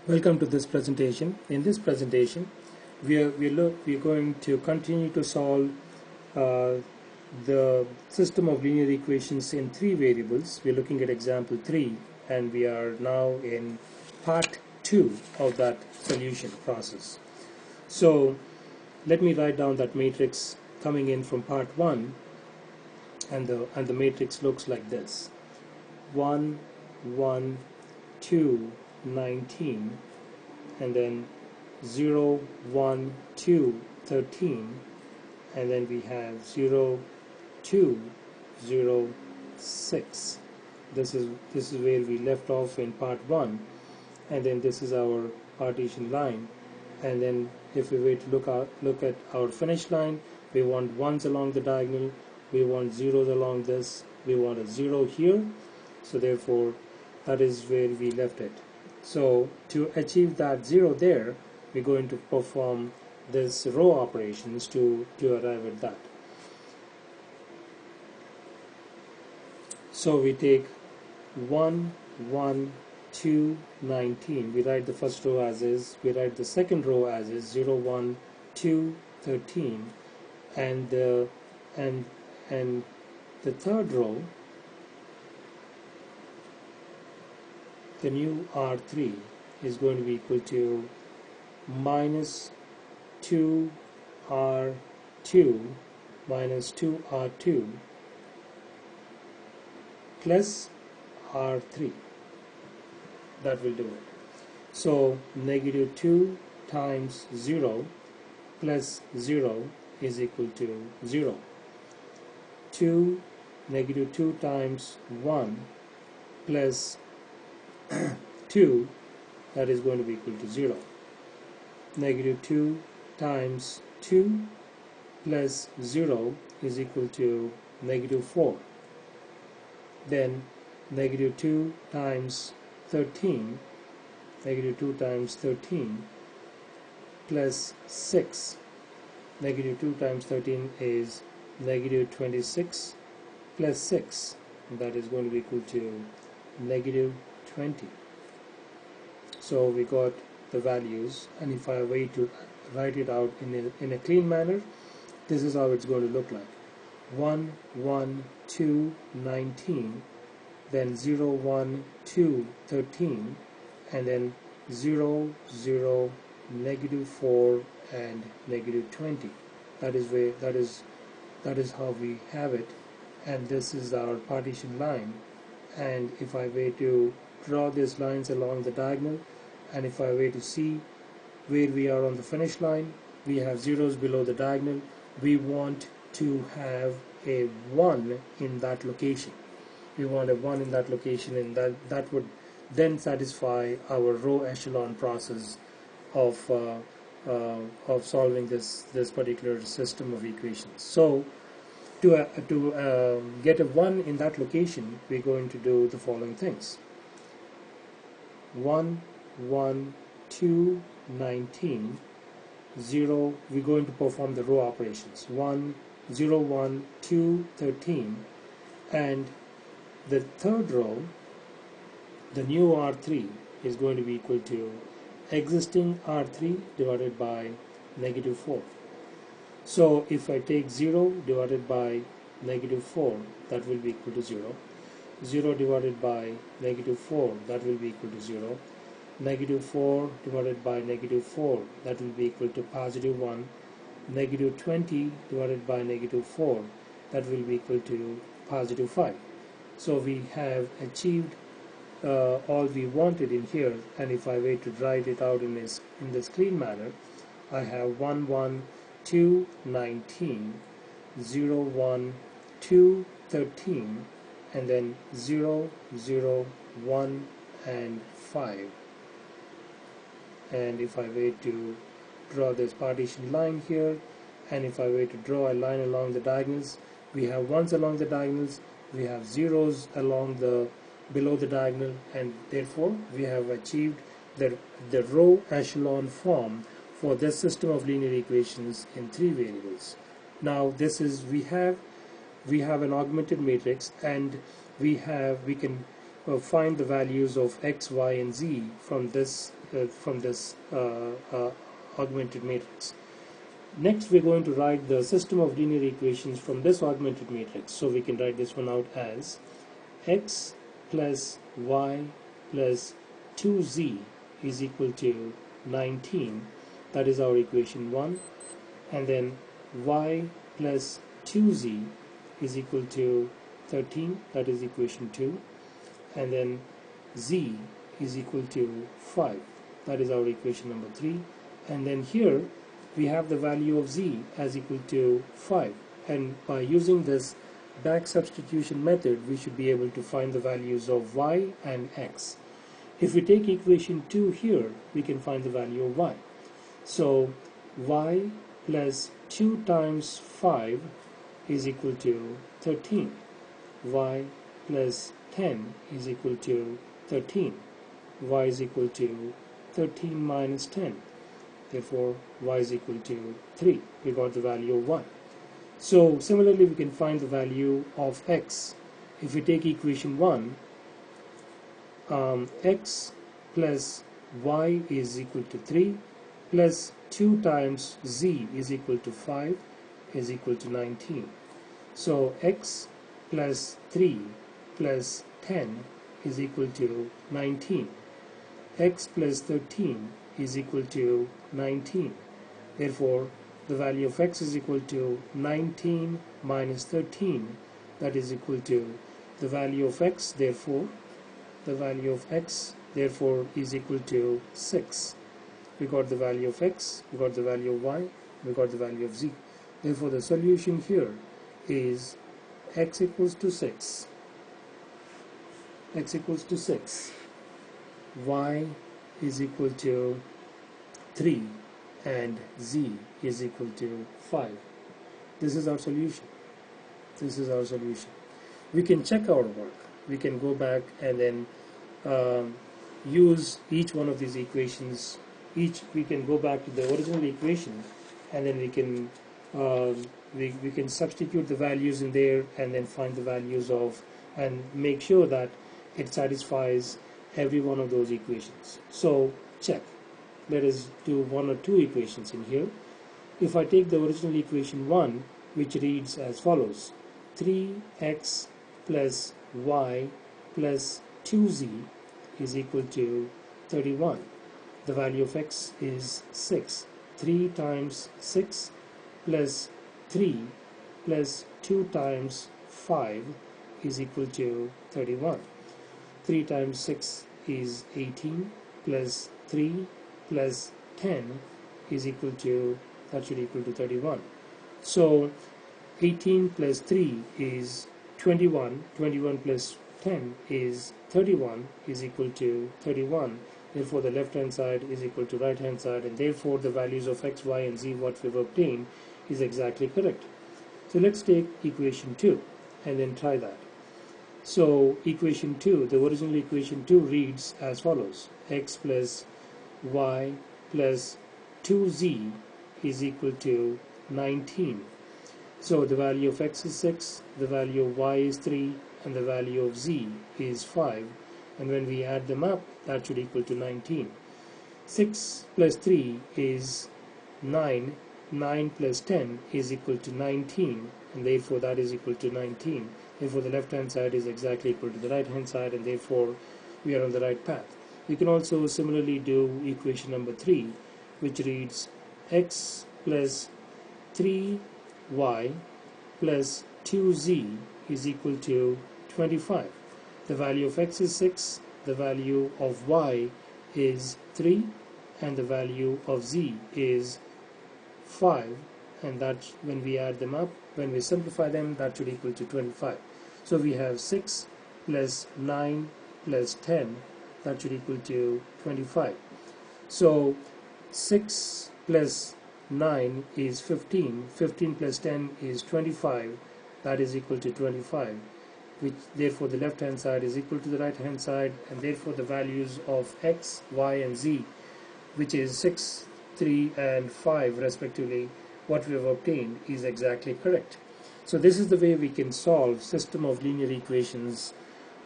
Welcome to this presentation. In this presentation, we're going to continue to solve the system of linear equations in three variables. We're looking at example 3, and we are now in part 2 of that solution process. So let me write down that matrix coming in from part 1, and the matrix looks like this: 1, 1, 2, 19, and then 0, 1, 2, 13, and then we have 0, 2, 0, 6. This is where we left off in part 1, and then this is our partition line. And then if we were to look at our finish line, we want ones along the diagonal, we want zeros along this, we want a 0 here, so therefore that is where we left it. So to achieve that 0 there, we're going to perform this row operations to arrive at that. So we take 1, 1, 2, 19. We write the first row as is. We write the second row as is: 0, 1, 2, 13, and the third row, the new R3 is going to be equal to minus 2R2 minus 2R2 plus R3. That will do it. So negative 2 times 0 plus 0 is equal to 0. Negative 2 times 1 plus 2, that is going to be equal to 0. Negative 2 times 2 plus 0 is equal to negative 4. Then negative 2 times 13, negative 2 times 13 plus 6. Negative 2 times 13 is negative 26 plus 6, that is going to be equal to negative 20. So we got the values, and if I were to write it out in a clean manner, this is how it's going to look like: 1, 1, 2, 19, then 0, 1, 2, 13, and then 0, 0, negative 4, and negative 20. That is how we have it, and this is our partition line. And if I were to draw these lines along the diagonal, and if I were to see where we are on the finish line, we have zeros below the diagonal. We want to have a 1 in that location. We want a 1 in that location, and that would then satisfy our row echelon process of solving this particular system of equations. So to get a 1 in that location, we're going to do the following things: 1, 1, 2, 19, 0, we're going to perform the row operations: 1, 0, 1, 2, 13, and the third row, the new R3, is going to be equal to existing R3 divided by negative 4. So if I take 0 divided by negative 4, that will be equal to 0. 0 divided by negative 4, that will be equal to 0. Negative 4 divided by negative 4, that will be equal to positive 1. Negative 20 divided by negative 4, that will be equal to positive 5. So we have achieved all we wanted in here, and if I were to write it out in this clean manner, I have 1, 1, 2, 19, 0, 1, 2, 13, and then 0, 0, 1, and 5. And if I were to draw this partition line here, and if I were to draw a line along the diagonals, we have ones along the diagonals, we have zeros along below the diagonal, and therefore we have achieved the row echelon form for this system of linear equations in 3 variables. Now this is we have an augmented matrix, and we can find the values of x, y, and z from this augmented matrix. Next, we're going to write the system of linear equations from this augmented matrix. So we can write this one out as x plus y plus 2z is equal to 19. That is our equation 1. And then y plus 2z is equal to 13. That is equation 2. And then z is equal to 5. That is our equation number 3. And then here we have the value of z as equal to 5. And by using this back substitution method, we should be able to find the values of y and x. If we take equation 2 here, we can find the value of y. So y plus 2 times 5 is equal to 13. Y plus 10 is equal to 13. Y is equal to 13 minus 10. Therefore, y is equal to 3. We got the value of y. So similarly, we can find the value of x. If we take equation 1, x plus y is equal to 3 plus 2 times z is equal to 5 is equal to 19. So x plus 3 plus 10 is equal to 19. X plus 13 is equal to 19. Therefore, the value of x is equal to 19 minus 13. That is equal to the value of x. Therefore, the value of x therefore is equal to 6. We got the value of x, we got the value of y, we got the value of z. Therefore, the solution here is x equals to 6. X equals to 6. Y is equal to 3 and z is equal to 5. This is our solution. This is our solution. We can check our work. We can go back and then use each one of these equations. We can go back to the original equation, and then we can substitute the values in there and then find the values of, and make sure that it satisfies every one of those equations. So check. Let us do one or two equations in here. If I take the original equation 1, which reads as follows: 3x plus y plus 2z is equal to 31. The value of x is 6. 3 times 6 plus 3 plus 2 times 5 is equal to 31. 3 times 6 is 18 plus 3 plus 10 is equal to, that should equal to 31. So 18 plus 3 is 21. 21 plus 10 is 31 is equal to 31. Therefore, the left hand side is equal to right hand side, and therefore the values of x, y, and z what we've obtained is exactly correct. So let's take equation 2 and then try that. So equation 2, the original equation 2 reads as follows: x plus y plus 2z is equal to 19. So the value of x is 6, the value of y is 3, and the value of z is 5. And when we add them up, that should equal to 19. 6 plus 3 is 9. 9 plus 10 is equal to 19, and therefore that is equal to 19. Therefore the left hand side is exactly equal to the right hand side, and therefore we are on the right path. We can also similarly do equation number 3, which reads x plus 3y plus 2z is equal to 25. The value of x is 6, the value of y is 3, and the value of z is 5, and that, when we add them up, when we simplify them, that should equal to 25. So we have 6 plus 9 plus 10, that should equal to 25. So 6 plus 9 is 15, 15 plus 10 is 25, that is equal to 25, which therefore the left hand side is equal to the right hand side, and therefore the values of x, y, and z, which is 6, 3, and 5 respectively, what we have obtained is exactly correct. So this is the way we can solve system of linear equations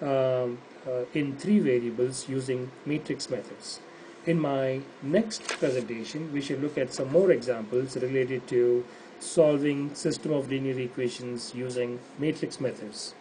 in 3 variables using matrix methods. In my next presentation, we shall look at some more examples related to solving system of linear equations using matrix methods.